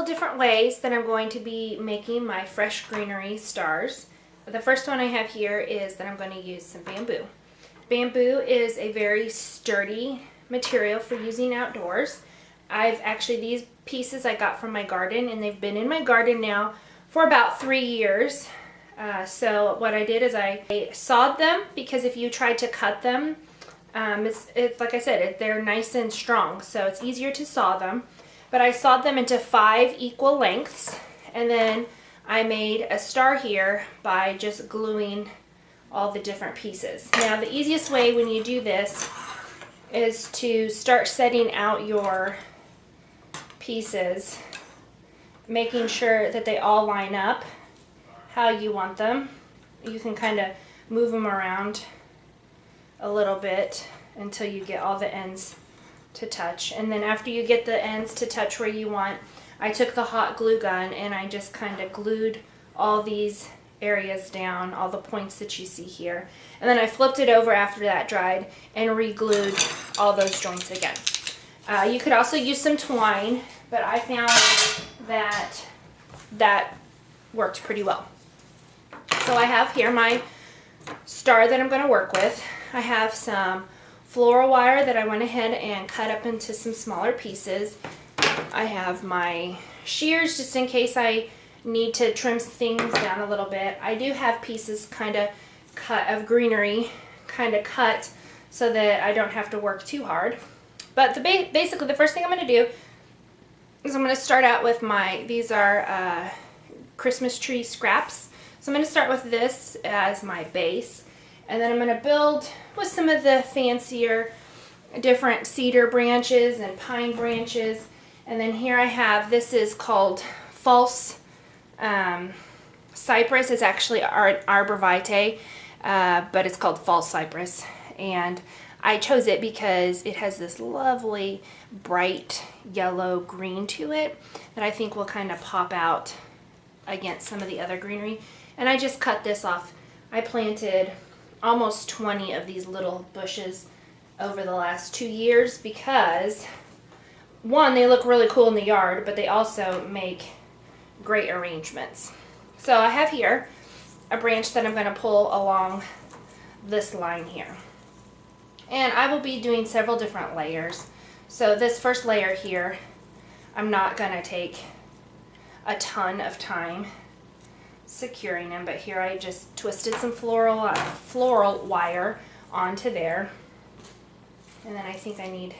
different ways that I'm going to be making my fresh greenery stars. The first one I have here is that I'm going to use some bamboo. Bamboo is a very sturdy material for using outdoors. These pieces I got from my garden, and they've been in my garden now for about 3 years. So what I did is I sawed them, because if you tried to cut them, it's like I said, they're nice and strong, so it's easier to saw them. But I sawed them into 5 equal lengths, and then I made a star here by just gluing all the different pieces. Now the easiest way when you do this is to start setting out your pieces, making sure that they all line up how you want them. You can kind of move them around a little bit until you get all the ends to touch. And then after you get the ends to touch where you want, I took the hot glue gun and I just kind of glued all these areas down, all the points that you see here. And then I flipped it over after that dried and re-glued all those joints again. You could also use some twine, but I found that worked pretty well. So I have here my star that I'm going to work with. I have some floral wire that I went ahead and cut up into some smaller pieces. I have my shears just in case I need to trim things down a little bit. I do have pieces kind of cut of greenery, kind of cut so that I don't have to work too hard. But basically the first thing I'm going to do is I'm going to start out with these are Christmas tree scraps. So I'm going to start with this as my base, and then I'm going to build with some of the fancier different cedar branches and pine branches. And then here I have, this is called false cypress. It's actually arbor vitae, but it's called false cypress. And I chose it because it has this lovely bright yellow green to it that I think will kind of pop out against some of the other greenery. And I just cut this off. I planted almost 20 of these little bushes over the last 2 years because, one, they look really cool in the yard, but they also make great arrangements. So I have here a branch that I'm going to pull along this line here. And I will be doing several different layers. So this first layer here, I'm not going to take a ton of time securing them, but here I just twisted some floral wire onto there. And then I think I need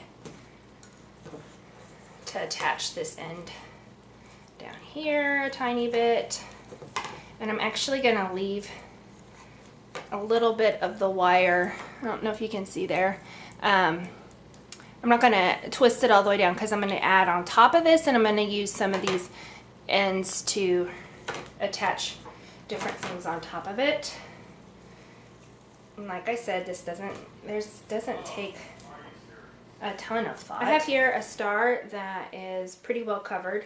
to attach this end down here a tiny bit. And I'm actually going to leave a little bit of the wire. I don't know if you can see there. I'm not going to twist it all the way down because I'm going to add on top of this, and I'm going to use some of these ends to attach different things on top of it. And like I said, this doesn't take a ton of thought. I have here a star that is pretty well covered.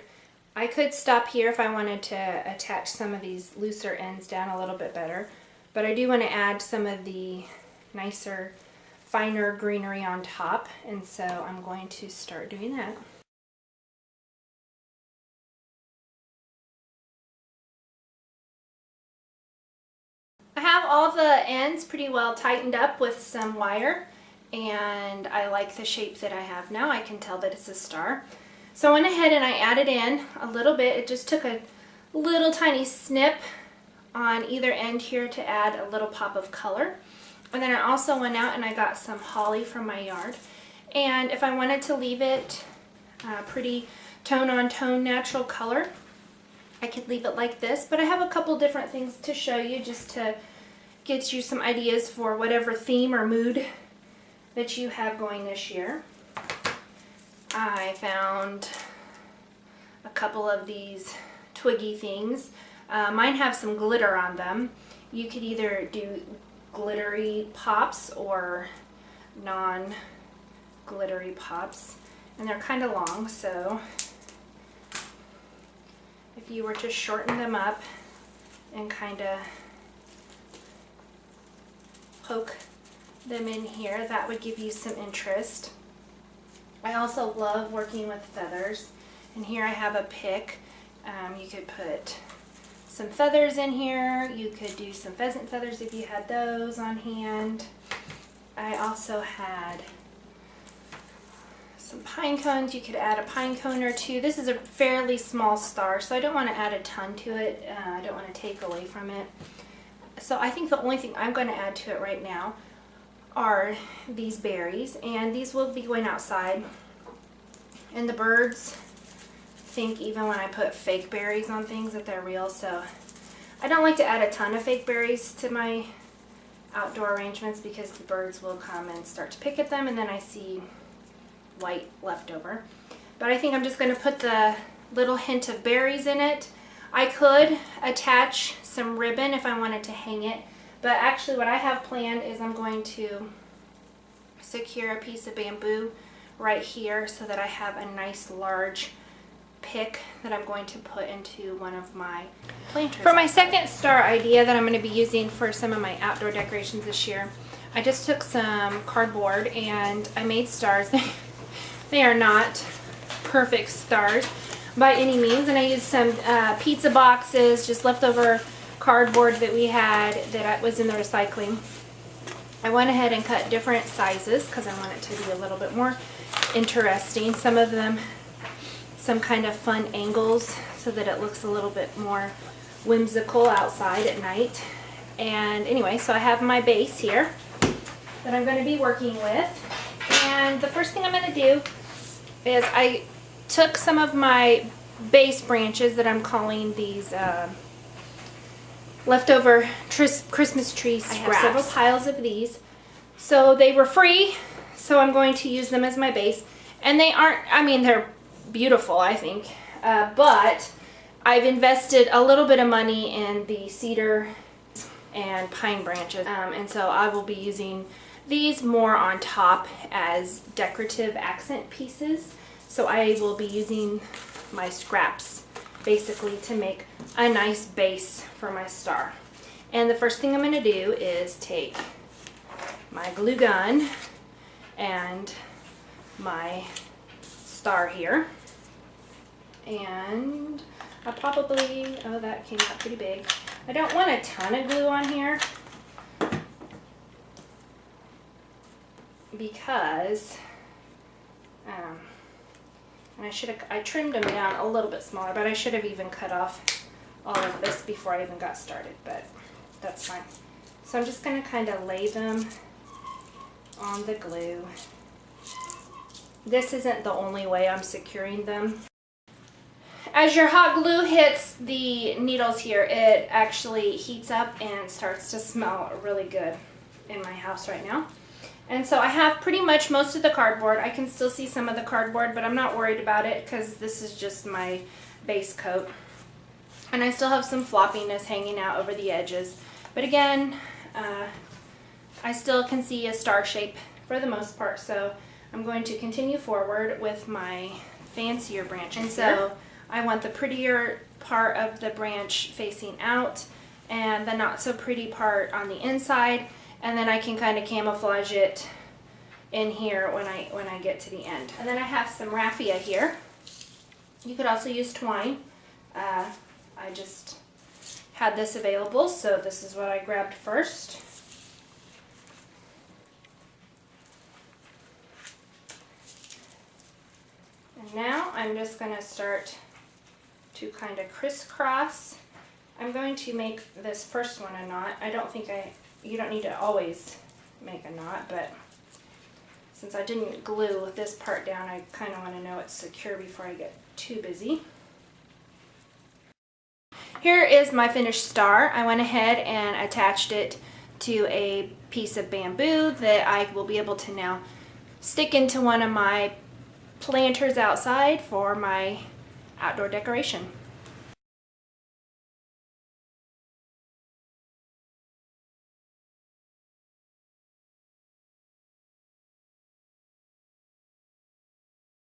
I could stop here if I wanted to attach some of these looser ends down a little bit better, but I do want to add some of the nicer, finer greenery on top, and so I'm going to start doing that. I have all the ends pretty well tightened up with some wire, and I like the shape that I have now. I can tell that it's a star. So I went ahead and I added in a little bit. It just took a little tiny snip on either end here to add a little pop of color. And then I also went out and I got some holly from my yard. And if I wanted to leave it pretty tone-on-tone natural color, I could leave it like this. But I have a couple different things to show you just to get you some ideas for whatever theme or mood that you have going this year. I found a couple of these twiggy things. Mine have some glitter on them. You could either do glittery pops or non-glittery pops, and they're kind of long, so if you were to shorten them up and kind of poke them in here, that would give you some interest. I also love working with feathers, and here I have a pick You could put some feathers in here. You could do some pheasant feathers if you had those on hand. I also had some pine cones. You could add a pine cone or two. This is a fairly small star, so I don't want to add a ton to it. I don't want to take away from it. So I think the only thing I'm going to add to it right now are these berries, and these will be going outside. And the birds think even when I put fake berries on things that they're real, so I don't like to add a ton of fake berries to my outdoor arrangements because the birds will come and start to pick at them, and then I see white left over. But I think I'm just going to put the little hint of berries in it. I could attach some ribbon if I wanted to hang it, but actually what I have planned is I'm going to secure a piece of bamboo right here so that I have a nice large pick that I'm going to put into one of my planters. For my second star idea that I'm going to be using for some of my outdoor decorations this year, I just took some cardboard and I made stars. They are not perfect stars by any means, and I used some pizza boxes, just leftover cardboard that we had that was in the recycling. I went ahead and cut different sizes because I want it to be a little bit more interesting. Some of them some kind of fun angles so that it looks a little bit more whimsical outside at night. And anyway, so I have my base here that I'm going to be working with, and the first thing I'm going to do is I took some of my base branches that I'm calling these leftover Christmas tree scraps. I have several piles of these. So they were free, so I'm going to use them as my base. And they aren't, I mean, they're beautiful, I think. But I've invested a little bit of money in the cedar and pine branches. And so I will be using these more on top as decorative accent pieces. So I will be using my scraps basically to make a nice base for my star. And the first thing I'm going to do is take my glue gun and my star here, and I'll probably, oh, that came out pretty big. I don't want a ton of glue on here because and I trimmed them down a little bit smaller, but I should have even cut off all of this before I even got started, but that's fine. So I'm just going to kind of lay them on the glue. This isn't the only way I'm securing them. As your hot glue hits the needles here, it actually heats up and starts to smell really good in my house right now. And so I have pretty much most of the cardboard. I can still see some of the cardboard, but I'm not worried about it because this is just my base coat. And I still have some floppiness hanging out over the edges. But again, I still can see a star shape for the most part. So I'm going to continue forward with my fancier branch. And so I want the prettier part of the branch facing out and the not so pretty part on the inside. And then I can kind of camouflage it in here when I get to the end. And then I have some raffia here. You could also use twine. I just had this available, so this is what I grabbed first. And now I'm just going to start to kind of crisscross. I'm going to make this first one a knot. I don't think you don't need to always make a knot, but since I didn't glue this part down, I kind of want to know it's secure before I get too busy. Here is my finished star. I went ahead and attached it to a piece of bamboo that I will be able to now stick into one of my planters outside for my outdoor decoration.